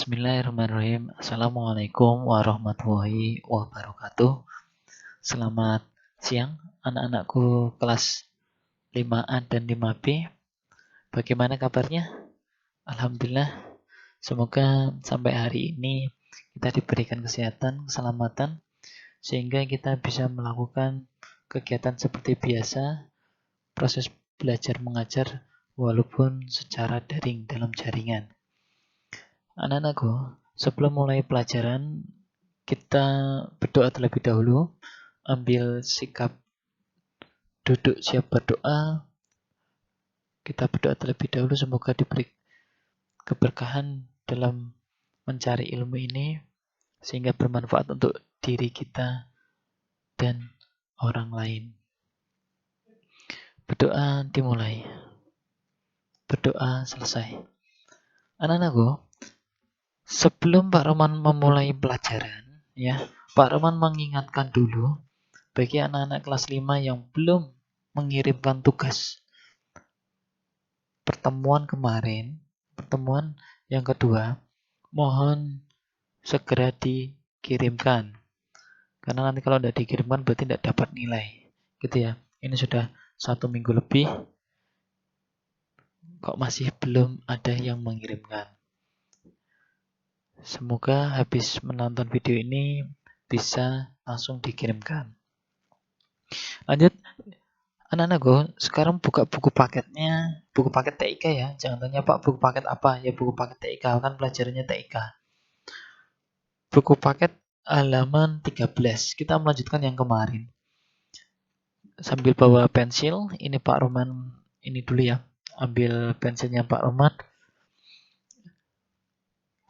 Bismillahirrahmanirrahim. Assalamualaikum warahmatullahi wabarakatuh. Selamat siang anak-anakku kelas 5A dan 5B. Bagaimana kabarnya? Alhamdulillah. Semoga sampai hari ini kita diberikan kesehatan, keselamatan, sehingga kita bisa melakukan kegiatan seperti biasa, proses belajar mengajar walaupun secara daring dalam jaringan. Anak-anakku, sebelum mulai pelajaran, kita berdoa terlebih dahulu, ambil sikap duduk siap berdoa. Kita berdoa terlebih dahulu, semoga diberi keberkahan dalam mencari ilmu ini, sehingga bermanfaat untuk diri kita dan orang lain. Berdoa dimulai, berdoa selesai. Anak-anakku, sebelum Pak Roman memulai pelajaran, Pak Roman mengingatkan dulu bagi anak-anak kelas 5 yang belum mengirimkan tugas. Pertemuan yang kedua, mohon segera dikirimkan. Karena nanti kalau tidak dikirimkan berarti tidak dapat nilai. Gitu ya. Ini sudah 1 minggu lebih, kok masih belum ada yang mengirimkan. Semoga habis menonton video ini bisa langsung dikirimkan. Lanjut, anak-anakku, sekarang buka buku paketnya, buku paket TIK ya. Jangan tanya Pak, buku paket apa? Ya buku paket TIK, kan pelajarannya TIK. Buku paket halaman 13. Kita melanjutkan yang kemarin. Sambil bawa pensil, ini Pak Roman, ini dulu ya. Ambil pensilnya Pak Roman.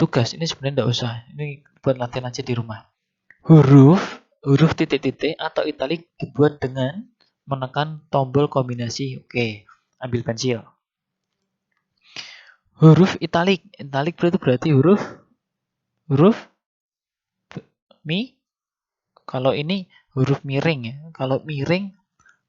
Tugas ini sebenarnya tidak usah, ini buat latihan aja di rumah. Huruf titik-titik atau italik dibuat dengan menekan tombol kombinasi. Oke, ambil pensil. Huruf italik berarti huruf mi. Kalau ini huruf miring ya. Kalau miring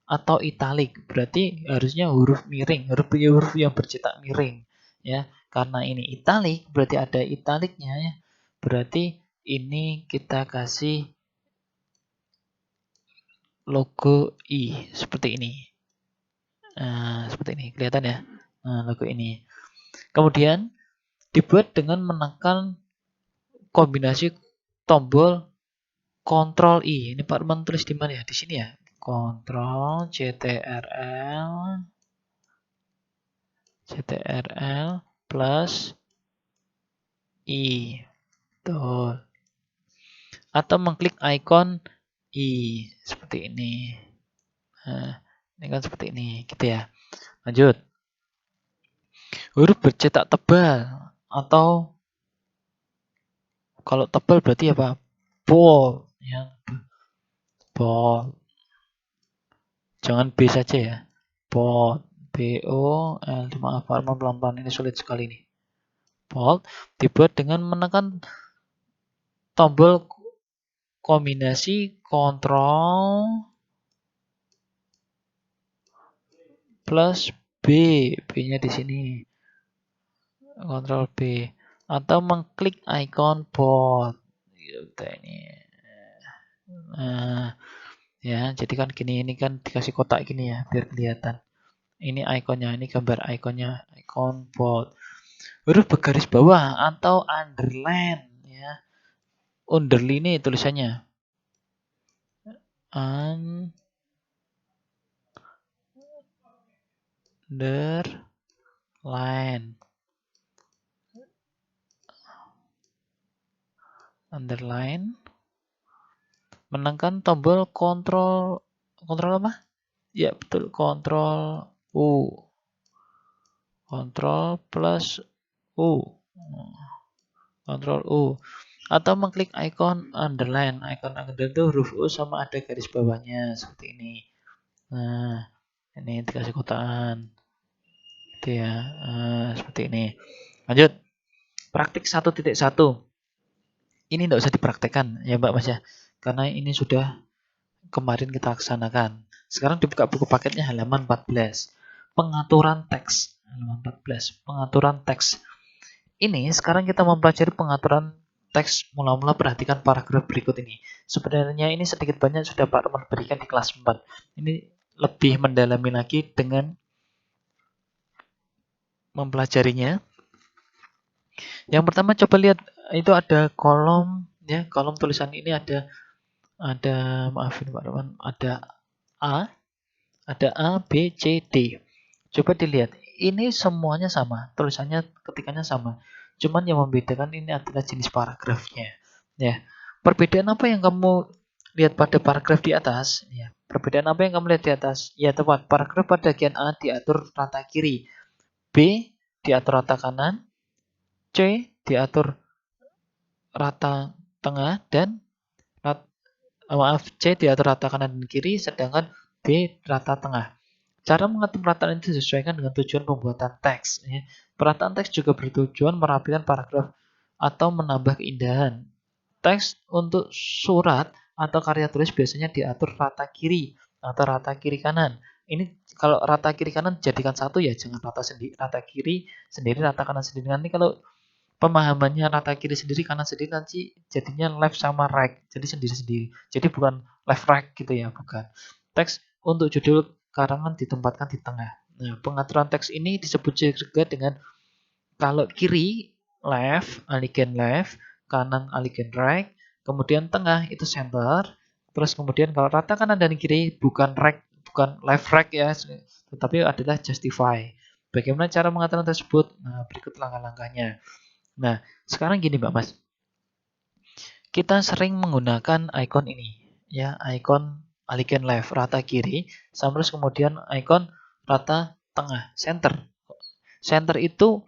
atau italik berarti harusnya huruf miring, huruf yang bercetak miring ya. Karena ini italik berarti ada italiknya ya. Berarti ini kita kasih logo I seperti ini. Nah, seperti ini, kelihatan ya. Nah, logo ini. Kemudian dibuat dengan menekan kombinasi tombol Ctrl I. Ini Pak Roman tulis di mana ya? Di sini ya. Ctrl CTRL plus I. Tuh. Atau mengklik icon I seperti ini. Nah, ini kan seperti ini, gitu ya. Lanjut. Huruf bercetak tebal atau kalau tebal berarti apa? Bold ya. Bold. Jangan B saja ya. Bold. BOL. Maaf, pelan-pelan ini sulit sekali nih. Bold dibuat dengan menekan tombol kombinasi Ctrl plus B. B-nya di sini. Ctrl B. Atau mengklik icon bold. Gitu ini. Nah, ya, jadi kan gini, ini kan dikasih kotak gini ya, biar kelihatan. Ini ikonnya, ini gambar ikonnya, icon bold. Huruf bergaris bawah atau underline ya. Underline ini tulisannya. Underline. Menekan tombol kontrol apa? Ya, betul, Ctrl U. Ctrl plus U. Ctrl U. Atau mengklik icon underline. Icon underline itu huruf U sama ada garis bawahnya seperti ini. Nah, ini dikasih kotaan. Itu ya, seperti ini. Lanjut. Praktik 1.1. Ini tidak usah dipraktekkan ya Mbak Mas ya. Karena ini sudah kemarin kita laksanakan. Sekarang dibuka buku paketnya halaman 14. Pengaturan teks. Halaman 14. Pengaturan teks. Ini sekarang kita mempelajari pengaturan teks. Mula-mula perhatikan paragraf berikut ini. Sebenarnya ini sedikit banyak sudah Pak Roman berikan di kelas 4. Ini lebih mendalami lagi dengan mempelajarinya. Yang pertama coba lihat, itu ada kolom ya, kolom tulisan ini ada maafin Pak Roman, ada A, B, C, D. Coba dilihat, ini semuanya sama, tulisannya ketikanya sama. Cuman yang membedakan ini adalah jenis paragrafnya. Ya, perbedaan apa yang kamu lihat pada paragraf di atas? Ya, perbedaan apa yang kamu lihat di atas? Ya tepat, paragraf pada bagian A diatur rata kiri, B diatur rata kanan, C diatur rata tengah, dan C diatur rata kanan dan kiri, sedangkan B rata tengah. Cara mengatur perataan itu disesuaikan dengan tujuan pembuatan teks. Ya. Perataan teks juga bertujuan merapikan paragraf atau menambah keindahan. Teks untuk surat atau karya tulis biasanya diatur rata kiri atau rata kiri kanan. Ini kalau rata kiri kanan jadikan satu ya, jangan rata kiri sendiri, rata kanan sendiri. Nanti kalau pemahamannya rata kiri sendiri, kanan sendiri, nanti jadinya left sama right, jadi sendiri-sendiri. Jadi bukan left right gitu ya, bukan. Teks untuk judul karangan ditempatkan di tengah. Nah, pengaturan teks ini disebut juga dengan kalau kiri left, aligned left, kanan aligned right, kemudian tengah itu center, terus kemudian kalau rata kanan dan kiri bukan right, bukan left right ya, tetapi adalah justify. Bagaimana cara mengatur tersebut? Nah, berikut langkah-langkahnya. Nah, sekarang gini Mbak Mas. Kita sering menggunakan icon ini, ya, icon aligned left, rata kiri, sama terus kemudian icon rata tengah, center. Center itu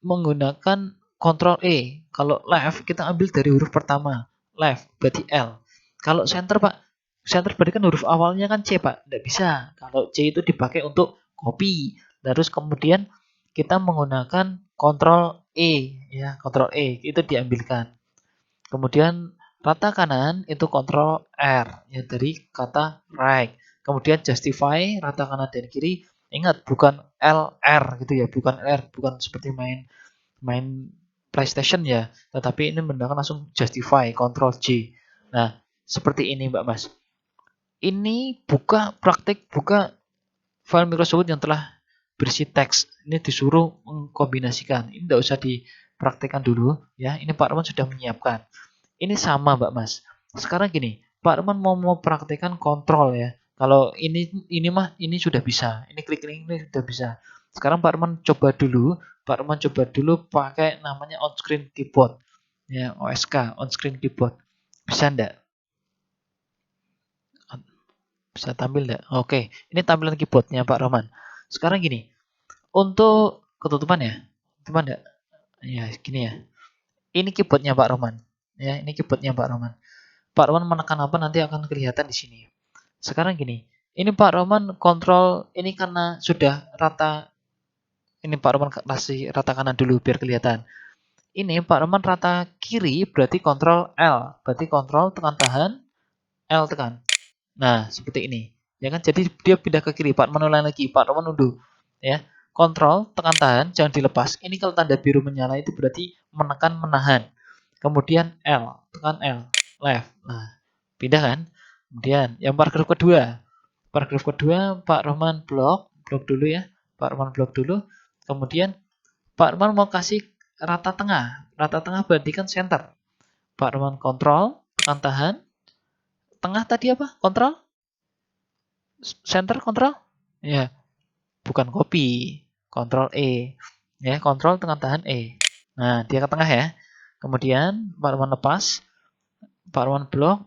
menggunakan Ctrl E. Kalau left kita ambil dari huruf pertama, left berarti L. Kalau center Pak, center berarti kan huruf awalnya kan C Pak, tidak bisa. Kalau C itu dipakai untuk copy. Terus kemudian kita menggunakan Ctrl E, ya, Ctrl E itu diambilkan. Kemudian rata kanan itu Ctrl R, ya, dari kata right. Kemudian justify rata kanan dan kiri. Ingat bukan LR gitu ya, bukan R, bukan seperti main PlayStation ya, tetapi ini menggunakan langsung justify, Ctrl J. Nah, seperti ini Mbak Mas. Ini buka file Microsoft Word yang telah berisi teks. Ini disuruh mengkombinasikan. Ini tidak usah dipraktikkan dulu ya. Ini Pak Roman sudah menyiapkan. Ini sama Mbak Mas. Sekarang gini, Pak Roman mau praktekkan kontrol ya. Kalau ini sudah bisa. Ini klik ini sudah bisa. Sekarang Pak Roman coba dulu. Pak Roman coba dulu pakai namanya on screen keyboard. Ya, OSK, on screen keyboard. Bisa enggak? Bisa tampil enggak? Oke, ini tampilan keyboardnya Pak Roman. Sekarang gini, untuk ketutupan ya. Ketutupan enggak? Ya, gini ya. Ini keyboardnya Pak Roman. Ya, ini keyboardnya Pak Roman. Pak Roman menekan apa nanti akan kelihatan di sini. Sekarang gini, ini Pak Roman kontrol ini karena sudah rata. Ini Pak Roman kasih rata kanan dulu biar kelihatan. Ini Pak Roman rata kiri berarti kontrol L, berarti kontrol tekan tahan, L tekan. Nah, seperti ini. Ya kan? Jadi dia pindah ke kiri. Pak Roman ulang lagi. Pak Roman unduh. Ya. Kontrol tekan tahan, jangan dilepas. Ini kalau tanda biru menyala itu berarti menekan menahan. Kemudian L, tekan L, left. Nah, pindah kan? Kemudian yang paragraf kedua. Paragraf kedua Pak Roman blok dulu ya. Pak Roman blok dulu. Kemudian Pak Roman mau kasih rata tengah. Rata tengah berarti kan center. Pak Roman kontrol, tekan tahan. Tengah tadi apa? Kontrol? Center kontrol? Ya, bukan copy. Kontrol E. Ya, kontrol tekan tahan E. Nah, dia ke tengah ya. Kemudian Pak Roman lepas. Pak Roman blok.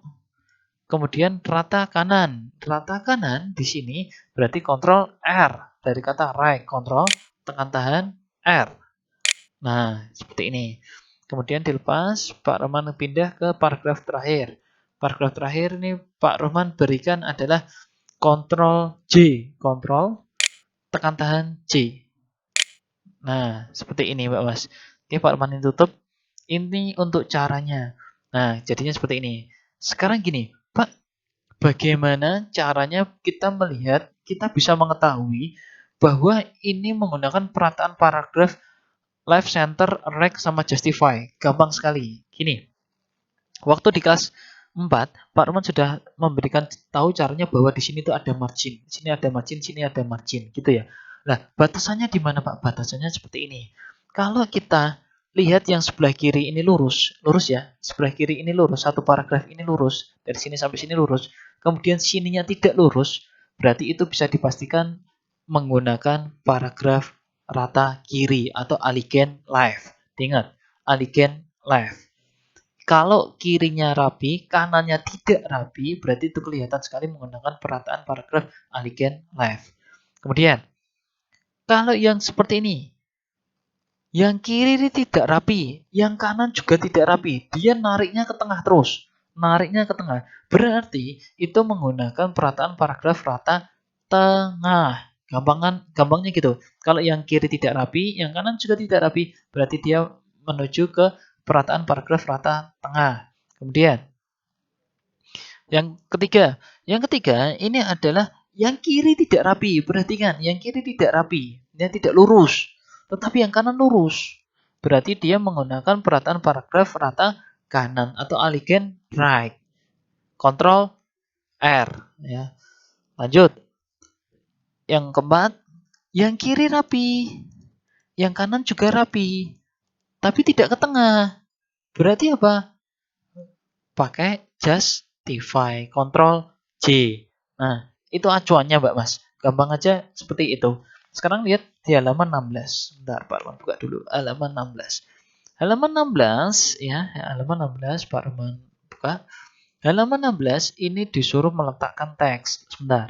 Kemudian rata kanan. Rata kanan di sini berarti kontrol R. Dari kata right. Kontrol tekan tahan R. Nah, seperti ini. Kemudian dilepas, Pak Roman pindah ke paragraf terakhir. Paragraf terakhir ini Pak Roman berikan adalah kontrol J. Kontrol tekan tahan J. Nah, seperti ini Mbak Mas. Oke, Pak Roman tutup. Ini untuk caranya. Nah, jadinya seperti ini. Sekarang gini, Pak, bagaimana caranya kita melihat, kita bisa mengetahui bahwa ini menggunakan perataan paragraf left, center, right, sama justify. Gampang sekali. Gini, waktu di kelas 4, Pak Roman sudah memberikan tahu caranya bahwa di sini tuh ada margin. Di sini ada margin, sini ada margin, gitu ya. Nah, batasannya di mana, Pak? Batasannya seperti ini. Kalau kita lihat yang sebelah kiri ini lurus, lurus ya. Sebelah kiri ini lurus, satu paragraf ini lurus, dari sini sampai sini lurus. Kemudian sininya tidak lurus, berarti itu bisa dipastikan menggunakan paragraf rata kiri atau aligned left. Ingat, aligned left. Kalau kirinya rapi, kanannya tidak rapi, berarti itu kelihatan sekali menggunakan perataan paragraf aligned left. Kemudian, kalau yang seperti ini, yang kiri ini tidak rapi, yang kanan juga tidak rapi, dia nariknya ke tengah terus, nariknya ke tengah. Berarti itu menggunakan perataan paragraf rata tengah. Gampangnya gitu. Kalau yang kiri tidak rapi, yang kanan juga tidak rapi, berarti dia menuju ke perataan paragraf rata tengah. Kemudian yang ketiga ini adalah yang kiri tidak rapi. Perhatikan, yang kiri tidak rapi, yang tidak lurus, tetapi yang kanan lurus. Berarti dia menggunakan perataan paragraf rata kanan atau aligned right. Ctrl R ya. Lanjut. Yang keempat, yang kiri rapi, yang kanan juga rapi, tapi tidak ke tengah. Berarti apa? Pakai justify, Ctrl J. Nah, itu acuannya Mbak Mas. Gampang aja seperti itu. Sekarang lihat di halaman 16. Bentar, Pak Arman buka dulu. Halaman 16. Halaman 16 ya, halaman 16 Pak Arman buka. Halaman 16 ini disuruh meletakkan teks. Sebentar.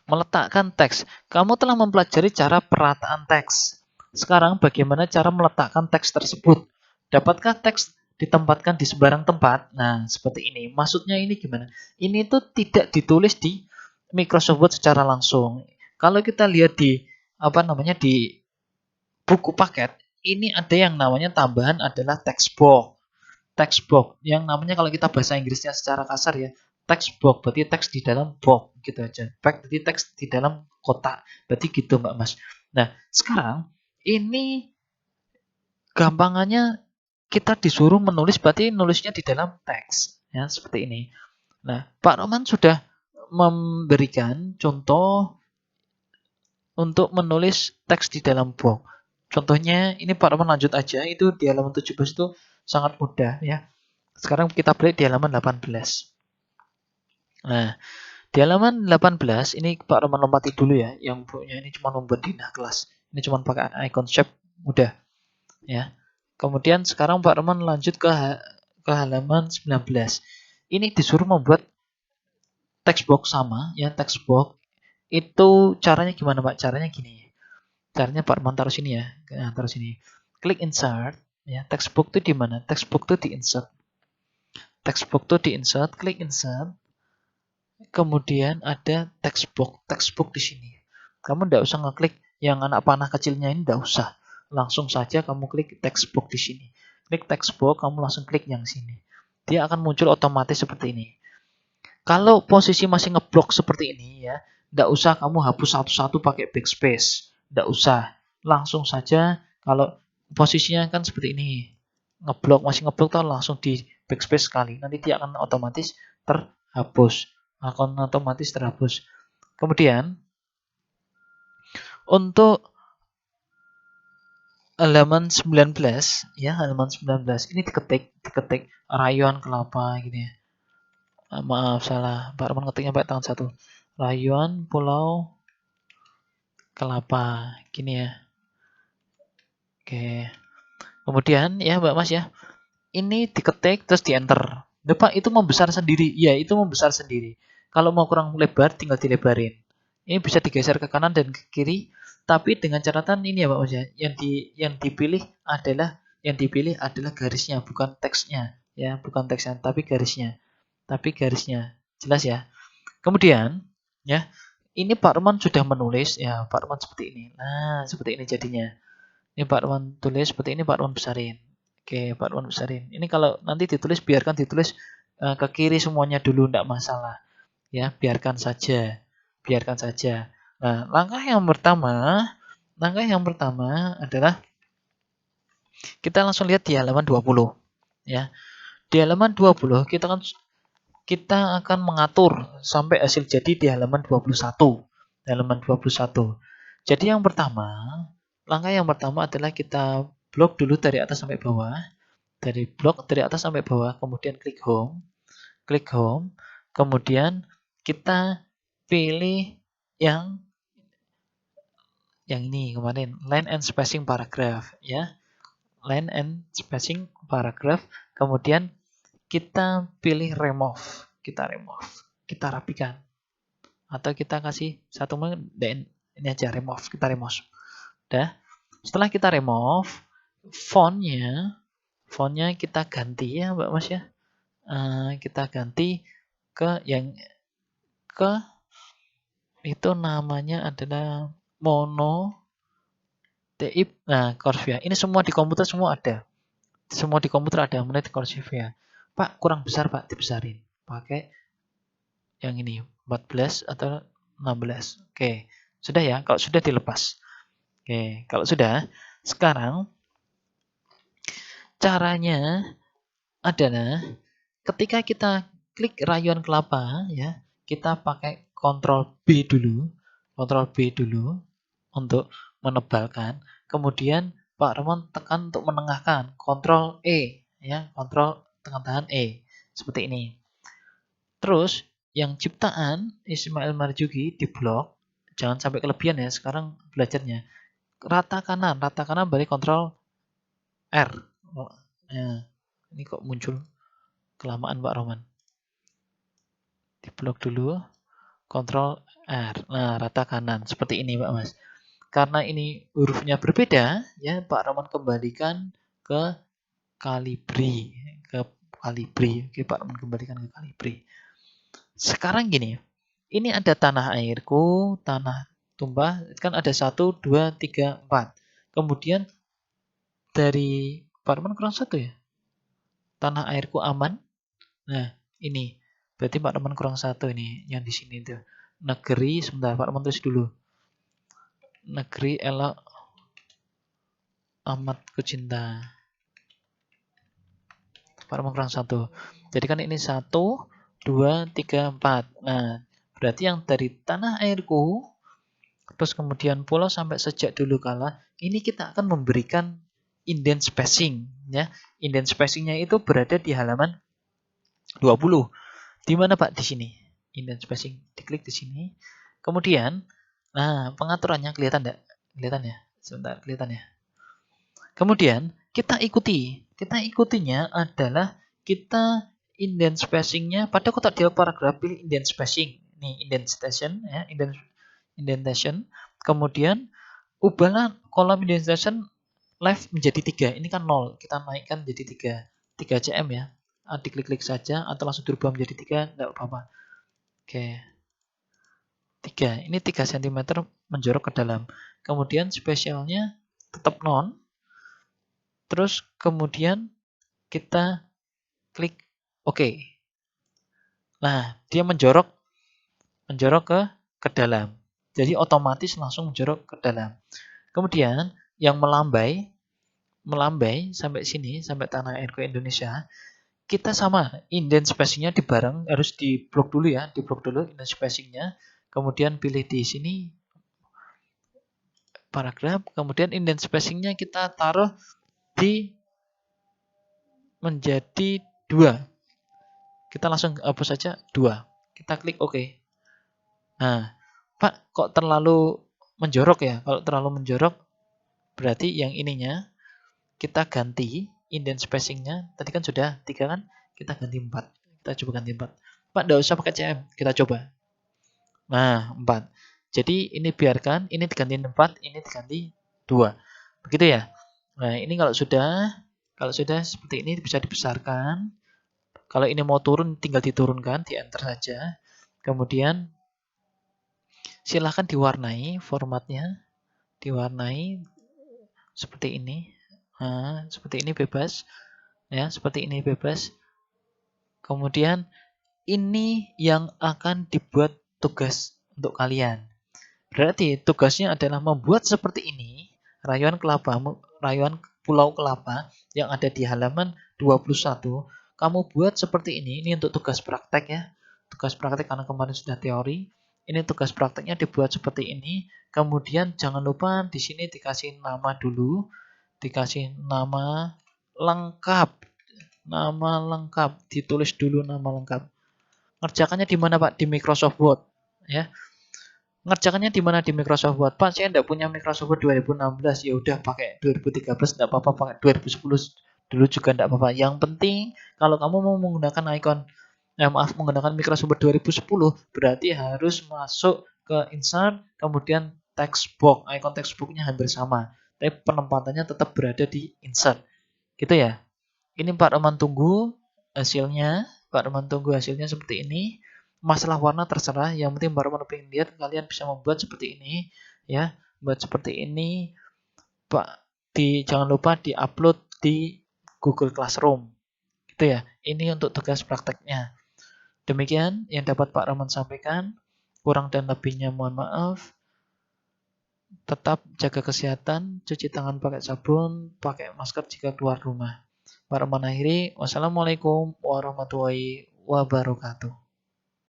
Meletakkan teks. Kamu telah mempelajari cara perataan teks. Sekarang bagaimana cara meletakkan teks tersebut? Dapatkah teks ditempatkan di sembarang tempat? Nah, seperti ini. Maksudnya ini gimana? Ini tuh tidak ditulis di Microsoft Word secara langsung. Kalau kita lihat di di buku paket, ini ada yang namanya tambahan adalah text box. Text box yang namanya kalau kita bahasa Inggrisnya secara kasar ya, text box berarti teks di dalam box gitu aja. Box berarti teks di dalam kotak. Berarti gitu Mbak Mas. Nah, sekarang ini gampangannya kita disuruh menulis berarti nulisnya di dalam teks ya, seperti ini. Nah, Pak Roman sudah memberikan contoh untuk menulis teks di dalam box. Contohnya ini Pak Roman lanjut aja, itu di halaman 17 itu sangat mudah ya. Sekarang kita balik di halaman 18. Nah, di halaman 18 ini Pak Roman lompati dulu ya, yang punya ini cuma membuat dinah kelas. Ini cuma pakai icon shape mudah ya. Kemudian sekarang Pak Roman lanjut ke halaman 19. Ini disuruh membuat text box sama ya, text box. Itu caranya gimana Pak? Caranya gini. Caranya Pak Roman taruh sini ya. Nah, taruh sini. Klik insert ya. Text box itu di mana? Text box itu di insert. Text box itu di insert, klik insert. Kemudian ada text box di sini. Kamu tidak usah ngeklik yang anak panah kecilnya ini, tidak usah. Langsung saja kamu klik text box di sini. Klik text box, kamu langsung klik yang sini. Dia akan muncul otomatis seperti ini. Kalau posisi masih ngeblok seperti ini ya, tidak usah kamu hapus satu-satu pakai backspace. Tidak usah. Langsung saja kalau posisinya kan seperti ini. Masih ngeblok tuh langsung di backspace sekali. Nanti dia akan otomatis terhapus. Akan otomatis terhapus. Kemudian untuk halaman 19 ya, halaman 19 ini diketik rayuan kelapa gini ya. Maaf salah, Pak Arman ngetiknya pakai tangan satu. Rayuan Pulau Kelapa gini ya. Oke. Kemudian ya Mbak Mas ya, ini diketik terus di enter. Pak itu membesar sendiri. Ya, itu membesar sendiri. Kalau mau kurang lebar tinggal dilebarin. Ini bisa digeser ke kanan dan ke kiri, tapi dengan catatan ini ya Mbak Mas ya. Yang dipilih adalah garisnya, bukan teksnya. Ya, bukan teksnya, tapi garisnya. Jelas ya? Kemudian, ya, ini Pak Roman sudah menulis, ya Pak Roman seperti ini. Nah, seperti ini jadinya. Ini Pak Roman tulis seperti ini, Pak Roman besarin. Oke, Pak Roman besarin. Ini kalau nanti ditulis, biarkan ditulis ke kiri semuanya dulu, tidak masalah. Ya, biarkan saja. Nah, langkah yang pertama, Langkah yang pertama adalah kita langsung lihat di halaman 20 ya. Di halaman 20 kita akan mengatur sampai hasil jadi di halaman 21. Halaman 21. Jadi langkah yang pertama adalah kita blok dulu dari atas sampai bawah. Dari atas sampai bawah, kemudian klik home. Klik home, kemudian kita pilih yang ini kemarin, line and spacing paragraph ya. Line and spacing paragraph, kemudian kita pilih remove, kita rapikan, atau kita kasih satu menit, dan ini aja remove, kita remove. Udah. Setelah kita remove, fontnya kita ganti ya Mbak Mas ya. Kita ganti ke itu namanya adalah mono TIP. Nah, Corsiva. Ini semua di komputer semua ada. Semua di komputer ada mono Corsiva. Pak, kurang besar Pak, dibesarin. Pakai yang ini 14 atau 16. Oke. Sudah ya, kalau sudah dilepas. Oke, kalau sudah, sekarang caranya adalah ketika kita klik rayuan kelapa ya, kita pakai Ctrl B dulu. Ctrl B dulu untuk menebalkan. Kemudian Pak Ramon tekan untuk menengahkan. Ctrl E ya, Ctrl tekan E. Seperti ini. Terus yang ciptaan Ismail Marzuki di blok, jangan sampai kelebihan ya sekarang belajarnya. Rata kanan balik Ctrl R. Nah, ini kok muncul kelamaan Pak Roman. Di blok dulu, Ctrl R. Nah, rata kanan seperti ini Pak Mas. Karena ini hurufnya berbeda, ya Pak Roman kembalikan ke Calibri, Oke, Pak Roman kembalikan ke Calibri. Sekarang gini, ini ada tanah airku, tanah tumpah, kan ada 1, 2, 3, 4. Kemudian dari Pak Roman kurang 1 ya. Tanah airku aman. Nah, ini. Berarti Pak Roman kurang 1 ini, yang di sini tuh. Negeri, sebentar Pak Roman tulis dulu. Negeri elok amat kucinta. Pak Roman kurang 1. Jadi kan ini 1, 2, 3, 4. Nah, berarti yang dari tanah airku, terus kemudian pulau sampai sejak dulu kala, ini kita akan memberikan indent spacing. Ya. Indent spacingnya itu berada di halaman 20. Di mana Pak? Di sini. Indent spacing. Diklik di sini. Kemudian, nah pengaturannya kelihatan enggak? Kelihatan ya? Sebentar, kelihatan ya? Kemudian, kita ikuti. Kita ikutinya adalah kita indent spacingnya pada kotak dialog paragraf pilih indent spacing. Nih, indentation ya, indentation. Kemudian ubahlah kolom indentation left menjadi 3. Ini kan 0. Kita naikkan jadi 3. 3 cm ya. Diklik-klik saja atau langsung dirubah menjadi 3, enggak apa-apa. Oke. 3. Ini 3 cm menjorok ke dalam. Kemudian spesialnya tetap non. Terus kemudian kita klik OK. Nah, dia menjorok ke dalam. Jadi otomatis langsung menjorok ke dalam. Kemudian yang melambai sampai sini, sampai tanah airku Indonesia, kita sama indent spacingnya dibareng, harus di blok dulu ya, di blok dulu indent spacingnya. Kemudian pilih di sini paragraf, kemudian indent spacingnya kita taruh di menjadi 2. Kita langsung hapus saja 2. Kita klik OK. Nah, Pak, kok terlalu menjorok ya? Kalau terlalu menjorok, berarti yang ininya kita ganti indent spacingnya. Tadi kan sudah 3 kan? Kita ganti 4. Kita coba ganti 4. Pak, enggak usah pakai CM. Kita coba. Nah, 4. Jadi ini biarkan, ini diganti 4, ini diganti 2. Begitu ya? Nah, ini kalau sudah seperti ini bisa dibesarkan. Kalau ini mau turun tinggal diturunkan, di enter saja. Kemudian silahkan diwarnai formatnya, diwarnai seperti ini. Nah, seperti ini bebas. Ya, seperti ini bebas. Kemudian ini yang akan dibuat tugas untuk kalian. Berarti tugasnya adalah membuat seperti ini, rayuan kelapa, rayuan Pulau Kelapa yang ada di halaman 21. Kamu buat seperti ini untuk tugas praktek ya. Tugas praktek karena kemarin sudah teori. Ini tugas prakteknya dibuat seperti ini. Kemudian jangan lupa di sini dikasih nama dulu, dikasih nama lengkap. Nama lengkap, ditulis dulu nama lengkap. Ngerjakannya di mana Pak? Di Microsoft Word. Ya, ngerjakannya di mana di Microsoft Word? Pak, saya tidak punya Microsoft Word 2016. Ya udah pakai 2013 tidak apa-apa, pakai 2010 dulu juga tidak apa-apa. Yang penting kalau kamu mau menggunakan icon menggunakan Microsoft Word 2010 berarti harus masuk ke insert kemudian text box. Icon text box-nya hampir sama. Tapi penempatannya tetap berada di insert. Gitu ya. Ini Pak Roman tunggu hasilnya. Pak Roman tunggu hasilnya seperti ini. Masalah warna terserah. Yang penting Pak Roman pengen lihat kalian bisa membuat seperti ini. Ya, buat seperti ini. Pak, jangan lupa di-upload di Google Classroom. Gitu ya. Ini untuk tugas prakteknya. Demikian yang dapat Pak Roman sampaikan. Kurang dan lebihnya mohon maaf. Tetap jaga kesehatan, cuci tangan pakai sabun, pakai masker jika keluar rumah. Para mengakhiri, wassalamualaikum warahmatullahi wabarakatuh.